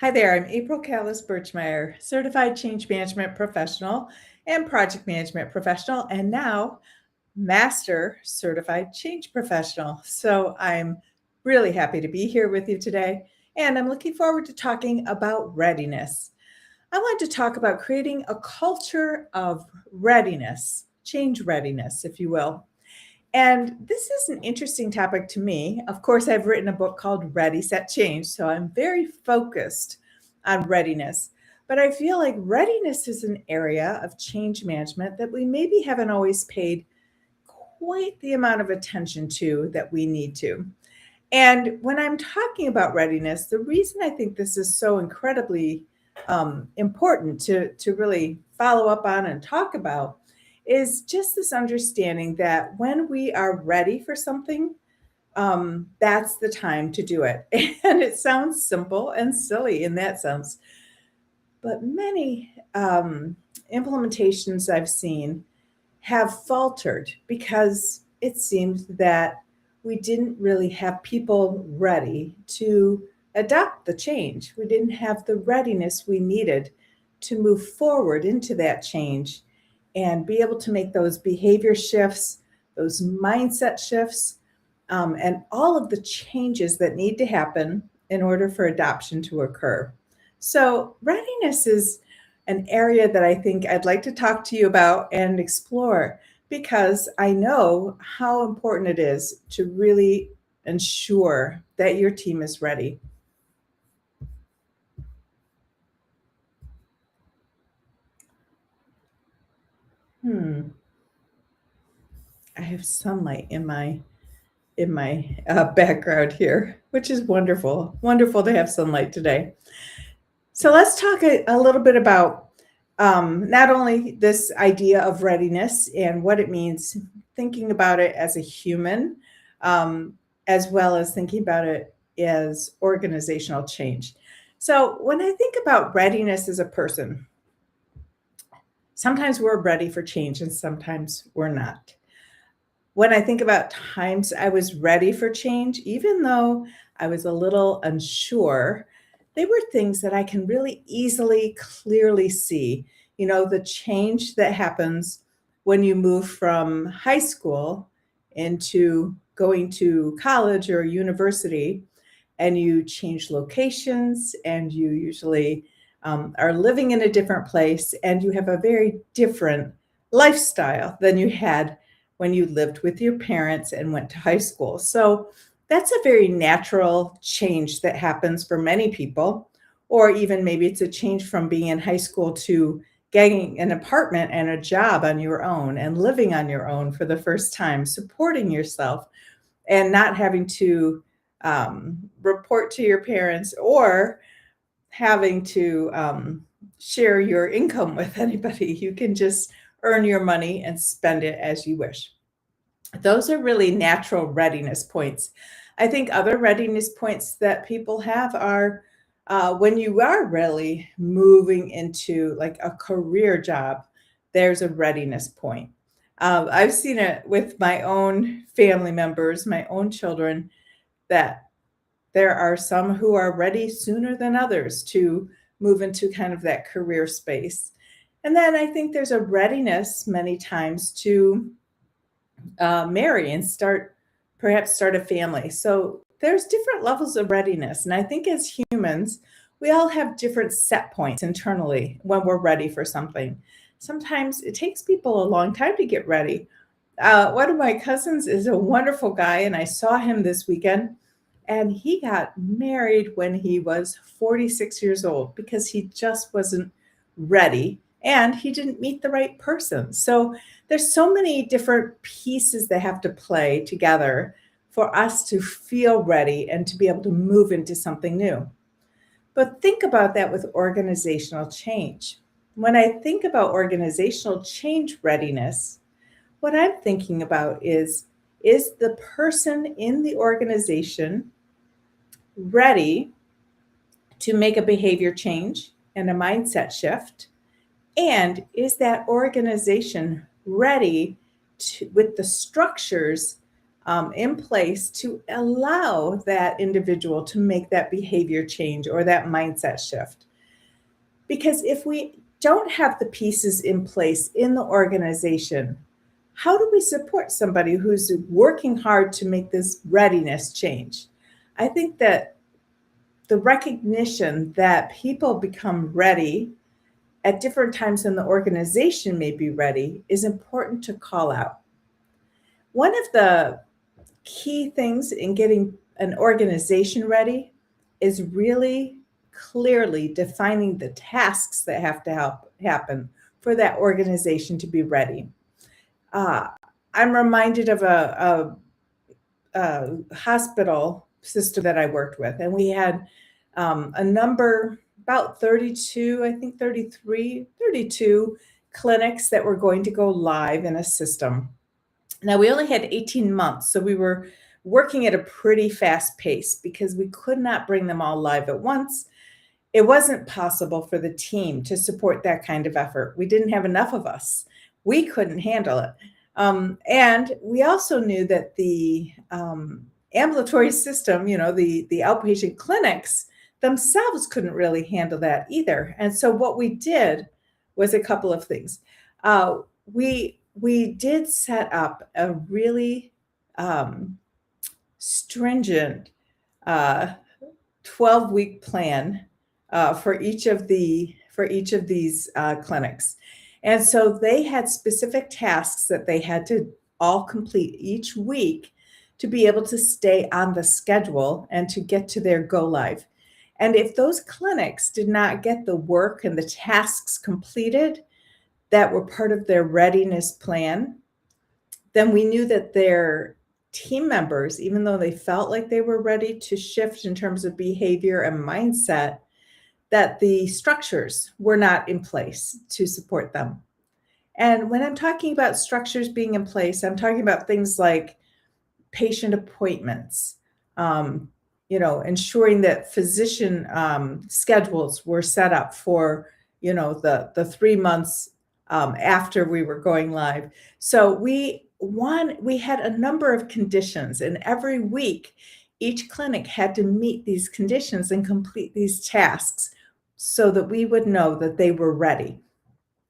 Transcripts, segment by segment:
Hi there, I'm April Callis-Birchmeier, Certified Change Management Professional and Project Management Professional, and now Master Certified Change Professional. So I'm really happy to be here with you today, and I'm looking forward to talking about readiness. I want to talk about creating a culture of readiness, change readiness, if you will. And this is an interesting topic to me. Of course, I've written a book called Ready, Set, Change, so I'm very focused on readiness. But I feel like readiness is an area of change management that we maybe haven't always paid quite the amount of attention to that we need to. And when I'm talking about readiness, the reason I think this is so incredibly important to really follow up on and talk about is just this understanding that when we are ready for something, that's the time to do it. And it sounds simple and silly in that sense, but many implementations I've seen have faltered because it seemed that we didn't really have people ready to adopt the change. We didn't have the readiness we needed to move forward into that change and be able to make those behavior shifts, those mindset shifts, and all of the changes that need to happen in order for adoption to occur. So, readiness is an area that I think I'd like to talk to you about and explore because I know how important it is to really ensure that your team is ready. Hmm. I have sunlight in my background here, which is wonderful. Wonderful to have sunlight today. So let's talk a little bit about not only this idea of readiness and what it means, thinking about it as a human, as well as thinking about it as organizational change. So when I think about readiness as a person, sometimes we're ready for change and sometimes we're not. When I think about times I was ready for change, even though I was a little unsure, they were things that I can really easily, clearly see. You know, the change that happens when you move from high school into going to college or university, and you change locations, and you usually are living in a different place, and you have a very different lifestyle than you had when you lived with your parents and went to high school. So that's a very natural change that happens for many people. Or even maybe it's a change from being in high school to getting an apartment and a job on your own and living on your own for the first time, supporting yourself and not having to report to your parents or having to share your income with anybody. You can just earn your money and spend it as you wish. Those are really natural readiness points. I think other readiness points that people have are when you are really moving into like a career job, there's a readiness point. I've seen it with my own family members, my own children, that there are some who are ready sooner than others to move into kind of that career space. And then I think there's a readiness many times to marry and perhaps start a family. So there's different levels of readiness. And I think as humans, we all have different set points internally when we're ready for something. Sometimes it takes people a long time to get ready. One of my cousins is a wonderful guy, and I saw him this weekend. And he got married when he was 46 years old because he just wasn't ready and he didn't meet the right person. So there's so many different pieces that have to play together for us to feel ready and to be able to move into something new. But think about that with organizational change. When I think about organizational change readiness, what I'm thinking about is the person in the organization ready to make a behavior change and a mindset shift? And is that organization ready with the structures in place to allow that individual to make that behavior change or that mindset shift. Because if we don't have the pieces in place in the organization, how do we support somebody who's working hard to make this readiness change? I think that the recognition that people become ready at different times in the organization may be ready is important to call out. One of the key things in getting an organization ready is really clearly defining the tasks that have to happen for that organization to be ready. Uh, I'm reminded of a hospital system that I worked with, and we had a number, about 32, I think 33, 32 clinics that were going to go live in a system. Now, we only had 18 months, so we were working at a pretty fast pace because we could not bring them all live at once. It wasn't possible for the team to support that kind of effort. We didn't have enough of us. We couldn't handle it. And we also knew that the ambulatory system, the outpatient clinics themselves couldn't really handle that either. And so what we did was a couple of things. We did set up a really stringent 12-week plan for each of these clinics. And so they had specific tasks that they had to all complete each week to be able to stay on the schedule and to get to their go live. And if those clinics did not get the work and the tasks completed that were part of their readiness plan, then we knew that their team members, even though they felt like they were ready to shift in terms of behavior and mindset, that the structures were not in place to support them. And when I'm talking about structures being in place, I'm talking about things like patient appointments, ensuring that physician schedules were set up for, the 3 months after we were going live. So we had a number of conditions, and every week, each clinic had to meet these conditions and complete these tasks so that we would know that they were ready.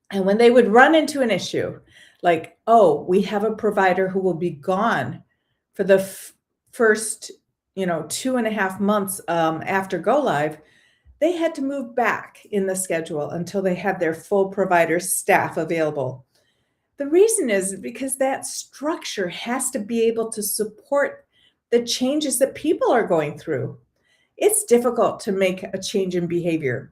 And when they would run into an issue, like, oh, we have a provider who will be gone for the first, 2.5 months after go live, they had to move back in the schedule until they had their full provider staff available. The reason is because that structure has to be able to support the changes that people are going through. It's difficult to make a change in behavior.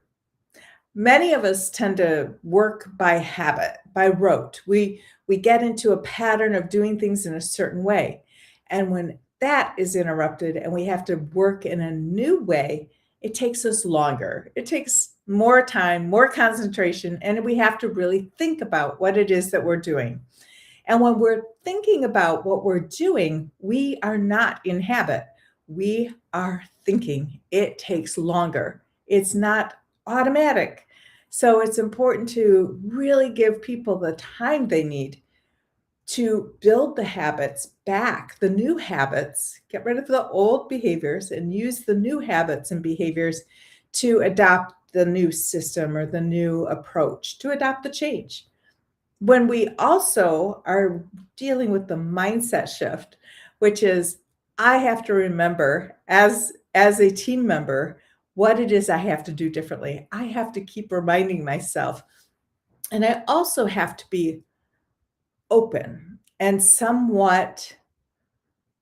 Many of us tend to work by habit, by rote. We get into a pattern of doing things in a certain way. And when that is interrupted and we have to work in a new way, it takes us longer. It takes more time, more concentration, and we have to really think about what it is that we're doing. And when we're thinking about what we're doing, we are not in habit. We are thinking. It takes longer. It's not automatic. So it's important to really give people the time they need to build the habits back, the new habits, get rid of the old behaviors and use the new habits and behaviors to adopt the new system or the new approach, to adopt the change. When we also are dealing with the mindset shift, which is I have to remember as a team member what it is I have to do differently. I have to keep reminding myself. And I also have to be open and somewhat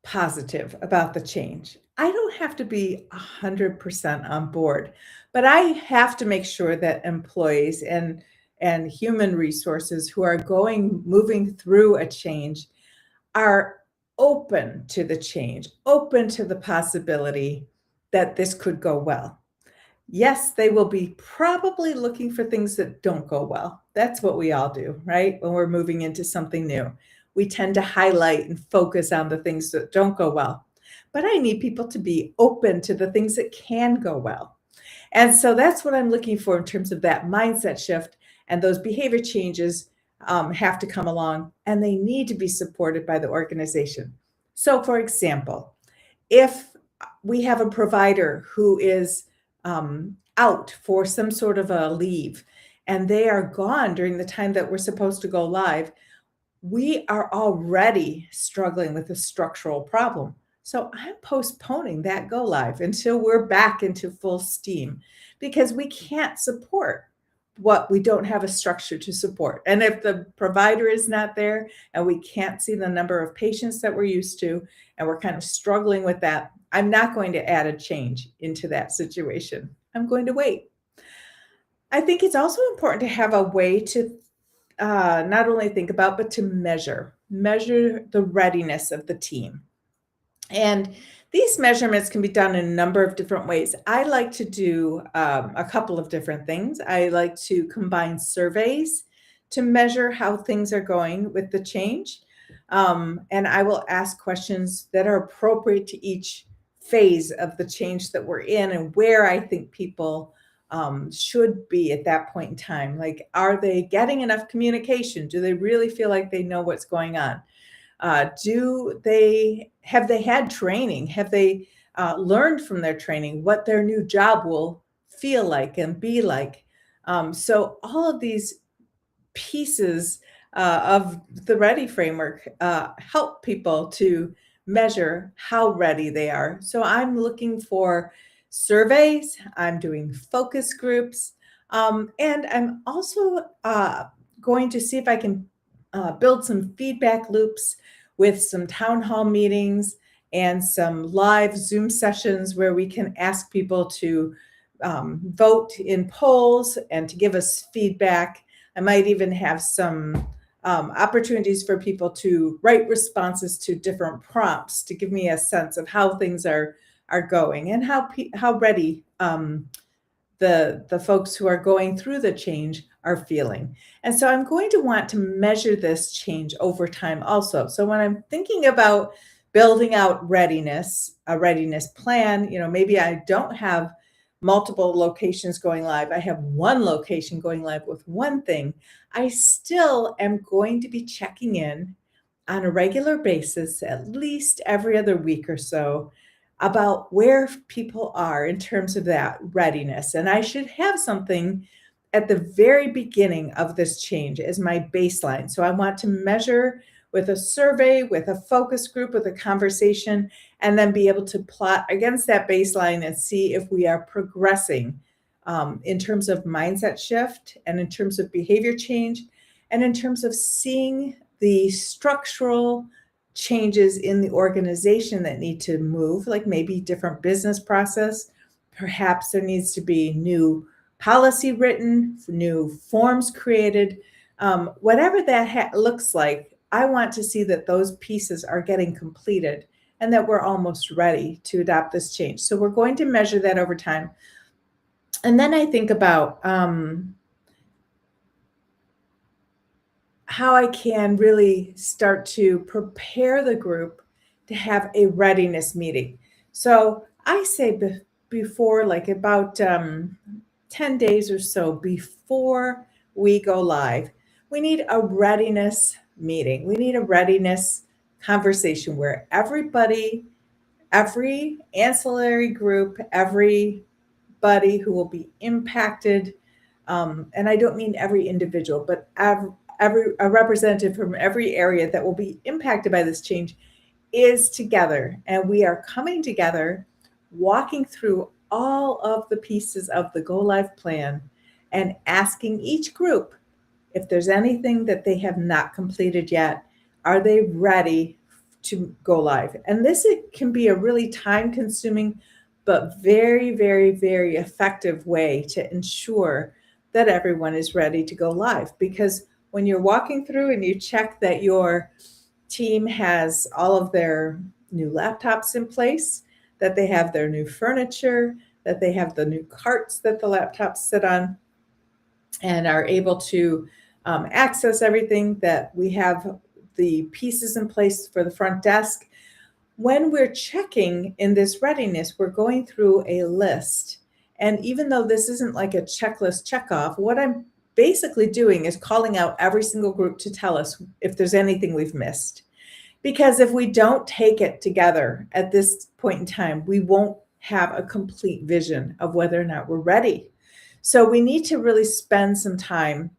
positive about the change. I don't have to be 100% on board, but I have to make sure that employees and human resources who are moving through a change are open to the change, open to the possibility that this could go well. Yes, they will be probably looking for things that don't go well. That's what we all do, right? When we're moving into something new, we tend to highlight and focus on the things that don't go well. But I need people to be open to the things that can go well. And so that's what I'm looking for in terms of that mindset shift. And those behavior changes have to come along, and they need to be supported by the organization. So, for example, if we have a provider who is out for some sort of a leave and they are gone during the time that we're supposed to go live, we are already struggling with a structural problem. So I'm postponing that go live until we're back into full steam because we can't support what we don't have a structure to support. And if the provider is not there and we can't see the number of patients that we're used to, and we're kind of struggling with that, I'm not going to add a change into that situation. I'm going to wait. I think it's also important to have a way to not only think about, but to measure the readiness of the team. And these measurements can be done in a number of different ways. I like to do a couple of different things. I like to combine surveys to measure how things are going with the change. And I will ask questions that are appropriate to each phase of the change that we're in and where I think people should be at that point in time. Like, are they getting enough communication? Do they really feel like they know what's going on? Do they have they had training? Have they learned from their training what their new job will feel like and be like? So all of these pieces of the Ready framework help people to measure how ready they are. So I'm looking for surveys, I'm doing focus groups, and I'm also going to see if I can build some feedback loops with some town hall meetings and some live Zoom sessions where we can ask people to vote in polls and to give us feedback. I might even have some opportunities for people to write responses to different prompts to give me a sense of how things are going and how ready the folks who are going through the change are feeling. And so I'm going to want to measure this change over time also. So when I'm thinking about building out readiness, a readiness plan, maybe I don't have multiple locations going live. I have one location going live with one thing. I still am going to be checking in on a regular basis, at least every other week or so, about where people are in terms of that readiness. And I should have something at the very beginning of this change as my baseline. So I want to measure with a survey, with a focus group, with a conversation, and then be able to plot against that baseline and see if we are progressing in terms of mindset shift and in terms of behavior change and in terms of seeing the structural changes in the organization that need to move, like maybe different business process. Perhaps there needs to be new policy written, new forms created, whatever that looks like. I want to see that those pieces are getting completed and that we're almost ready to adopt this change. So we're going to measure that over time. And then I think about how I can really start to prepare the group to have a readiness meeting. So I say before, like about 10 days or so before we go live, we need a readiness meeting. We need a readiness conversation where everybody, every ancillary group, everybody who will be impacted, and I don't mean every individual, but a representative from every area that will be impacted by this change is together. And we are coming together, walking through all of the pieces of the Go Live plan and asking each group if there's anything that they have not completed yet. Are they ready to go live? And this can be a really time consuming, but very, very, very effective way to ensure that everyone is ready to go live. Because when you're walking through and you check that your team has all of their new laptops in place, that they have their new furniture, that they have the new carts that the laptops sit on, and are able to access everything, that we have the pieces in place for the front desk. When we're checking in this readiness, we're going through a list. And even though this isn't like a checklist checkoff, what I'm basically doing is calling out every single group to tell us if there's anything we've missed. Because if we don't take it together at this point in time, we won't have a complete vision of whether or not we're ready. So we need to really spend some time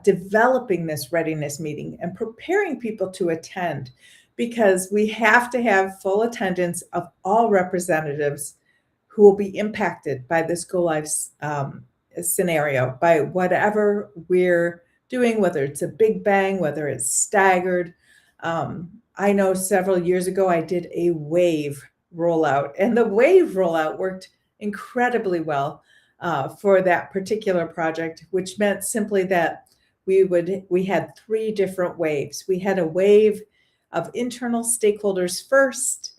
developing this readiness meeting and preparing people to attend, because we have to have full attendance of all representatives who will be impacted by this go live scenario, by whatever we're doing, whether it's a big bang, whether it's staggered. I know several years ago I did a wave rollout, and the wave rollout worked incredibly well for that particular project, which meant simply that we had three different waves. We had a wave of internal stakeholders first,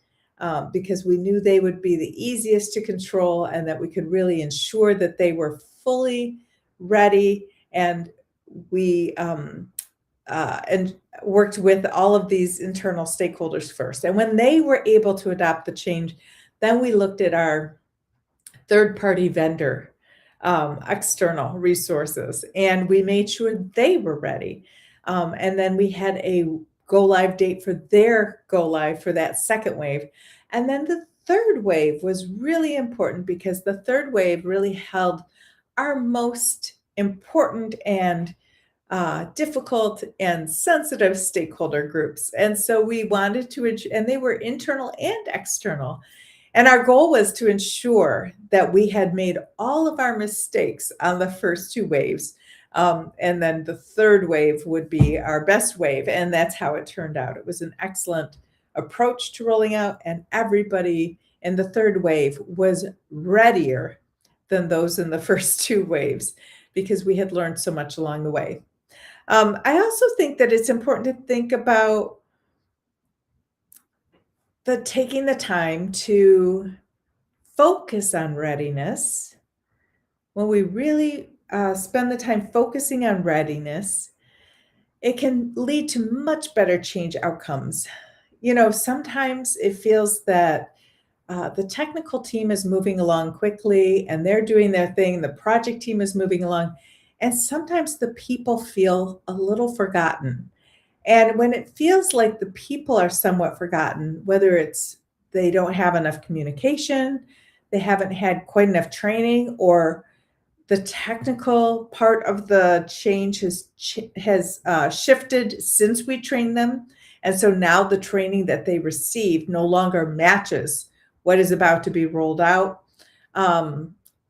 because we knew they would be the easiest to control and that we could really ensure that they were fully ready. And we and worked with all of these internal stakeholders first. And when they were able to adopt the change, then we looked at our third-party vendor external resources, and we made sure they were ready. And then we had a go live date for their go live for that second wave. And then the third wave was really important, because the third wave really held our most important and difficult and sensitive stakeholder groups. And so we wanted to, and they were internal and external. And our goal was to ensure that we had made all of our mistakes on the first two waves. And then the third wave would be our best wave. And that's how it turned out. It was an excellent approach to rolling out, and everybody in the third wave was readier than those in the first two waves, because we had learned so much along the way. I also think that it's important to think about taking the time to focus on readiness. When we really spend the time focusing on readiness, it can lead to much better change outcomes. Sometimes it feels that the technical team is moving along quickly and they're doing their thing, the project team is moving along, and sometimes the people feel a little forgotten. And when it feels like the people are somewhat forgotten, whether it's they don't have enough communication, they haven't had quite enough training, or the technical part of the change has shifted since we trained them. And so now the training that they received no longer matches what is about to be rolled out.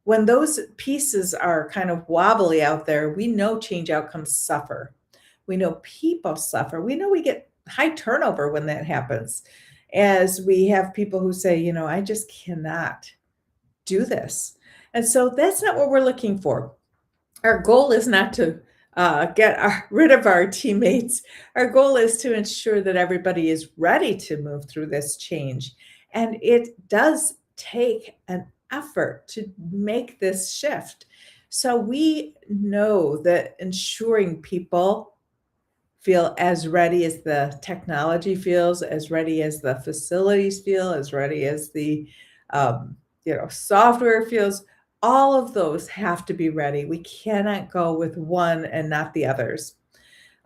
When those pieces are kind of wobbly out there, we know change outcomes suffer. We know people suffer. We know we get high turnover when that happens, as we have people who say, I just cannot do this. And so that's not what we're looking for. Our goal is not to get rid of our teammates. Our goal is to ensure that everybody is ready to move through this change. And it does take an effort to make this shift. So we know that ensuring people feel as ready as the technology feels, as ready as the facilities feel, as ready as the software feels, all of those have to be ready. We cannot go with one and not the others.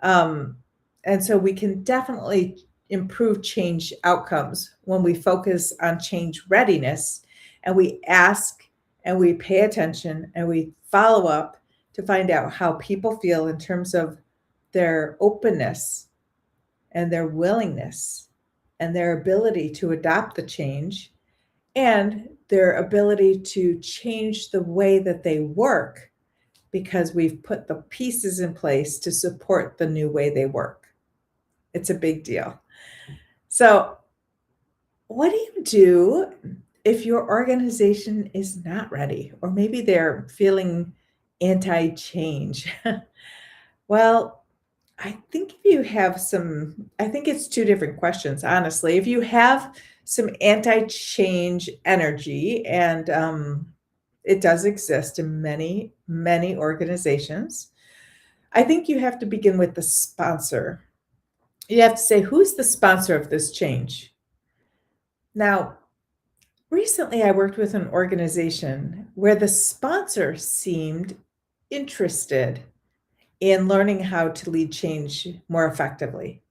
And so we can definitely improve change outcomes when we focus on change readiness, and we ask and we pay attention and we follow up to find out how people feel in terms of their openness and their willingness and their ability to adopt the change, and their ability to change the way that they work, because we've put the pieces in place to support the new way they work. It's a big deal. So what do you do if your organization is not ready, or maybe they're feeling anti-change? Well, I think it's two different questions, honestly. If you have some anti-change energy, and it does exist in many, many organizations, I think you have to begin with the sponsor. You have to say, who's the sponsor of this change? Now, recently I worked with an organization where the sponsor seemed interested in learning how to lead change more effectively.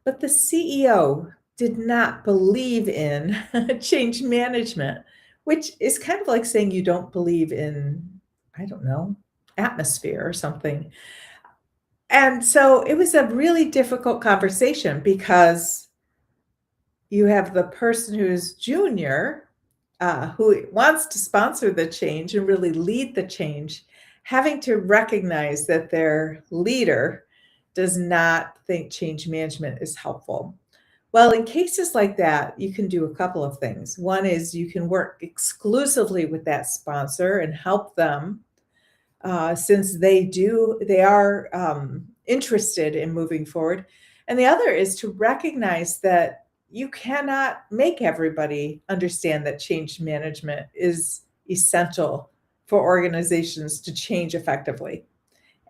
But the CEO did not believe in change management, which is kind of like saying you don't believe in, I don't know, atmosphere or something. And so it was a really difficult conversation because you have the person who's junior, who wants to sponsor the change and really lead the change, having to recognize that their leader does not think change management is helpful. Well, in cases like that, you can do a couple of things. One is you can work exclusively with that sponsor and help them, since they are interested in moving forward. And the other is to recognize that you cannot make everybody understand that change management is essential for organizations to change effectively.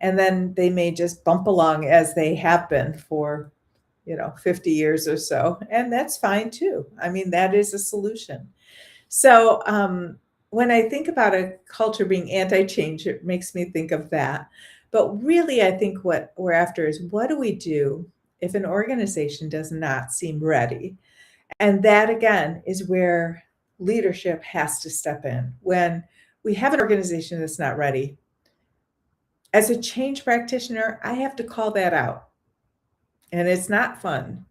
And then they may just bump along as they have been for 50 years or so. And that's fine too. I mean, that is a solution. So, when I think about a culture being anti-change, it makes me think of that. But really, I think what we're after is what do we do if an organization does not seem ready? And that again is where leadership has to step in. When we have an organization that's not ready, as a change practitioner, I have to call that out. And it's not fun.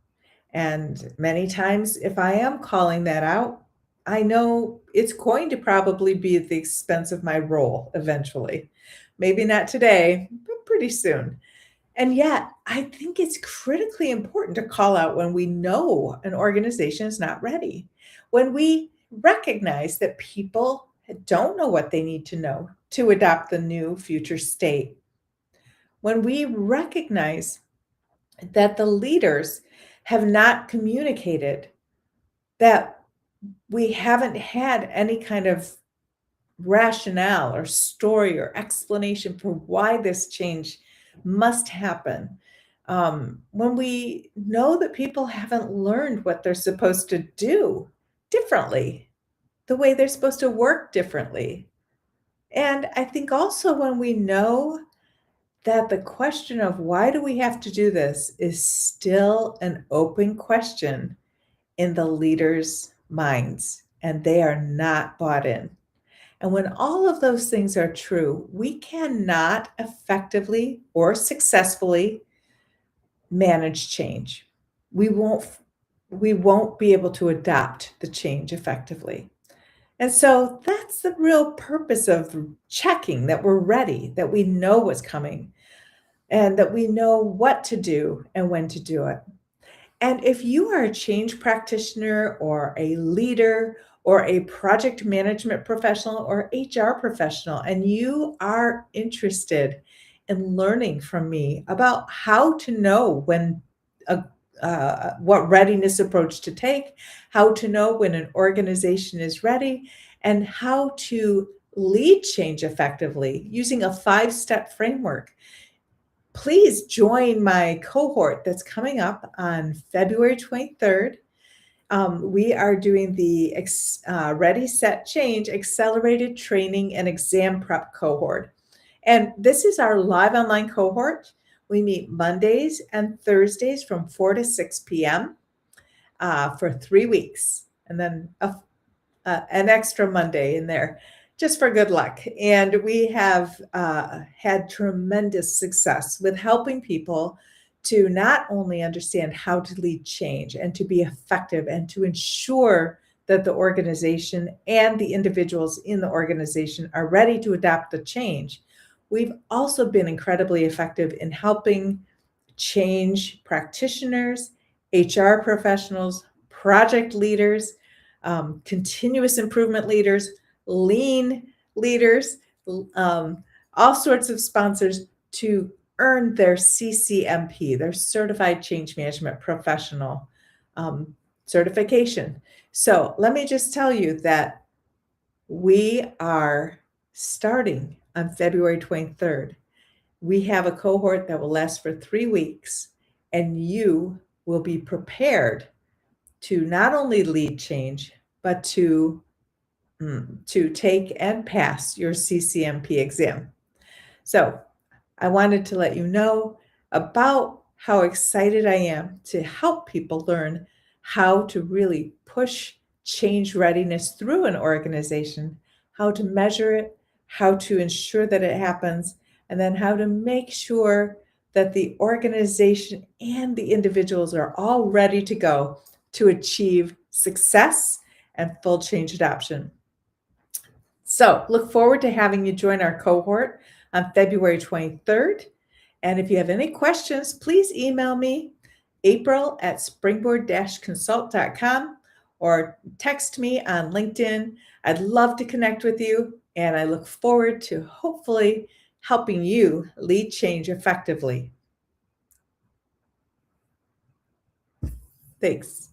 And many times, if I am calling that out, I know it's going to probably be at the expense of my role eventually. Maybe not today, but pretty soon. And yet, I think it's critically important to call out when we know an organization is not ready, when we recognize that people don't know what they need to know to adopt the new future state, when we recognize that the leaders have not communicated, that we haven't had any kind of rationale or story or explanation for why this change must happen. When we know that people haven't learned what they're supposed to do differently, the way they're supposed to work differently. And I think also when we know that the question of why do we have to do this is still an open question in the leaders' minds, and they are not bought in. And when all of those things are true, we cannot effectively or successfully manage change. We won't we won't be able to adapt the change effectively. And so that's the real purpose of checking that we're ready, that we know what's coming, and that we know what to do and when to do it. And if you are a change practitioner or a leader or a project management professional or HR professional, and you are interested in learning from me about how to know when what readiness approach to take, how to know when an organization is ready, and how to lead change effectively using a 5-step framework, please join my cohort that's coming up on February 23rd. We are doing the Ready, Set, Change Accelerated Training and Exam Prep cohort. And this is our live online cohort. We meet Mondays and Thursdays from 4 to 6 p.m. For 3 weeks, and then an extra Monday in there just for good luck. And we have had tremendous success with helping people to not only understand how to lead change and to be effective and to ensure that the organization and the individuals in the organization are ready to adapt the change. We've also been incredibly effective in helping change practitioners, HR professionals, project leaders, continuous improvement leaders, lean leaders, all sorts of sponsors to earn their CCMP, their Certified Change Management Professional certification. So let me just tell you that we are starting on February 23rd. We have a cohort that will last for 3 weeks, and you will be prepared to not only lead change, but to take and pass your CCMP exam. So I wanted to let you know about how excited I am to help people learn how to really push change readiness through an organization, how to measure it, how to ensure that it happens, and then how to make sure that the organization and the individuals are all ready to go to achieve success and full change adoption. So, look forward to having you join our cohort on February 23rd. And if you have any questions, please email me, april@springboard-consult.com, or text me on LinkedIn. I'd love to connect with you, and I look forward to hopefully helping you lead change effectively. Thanks.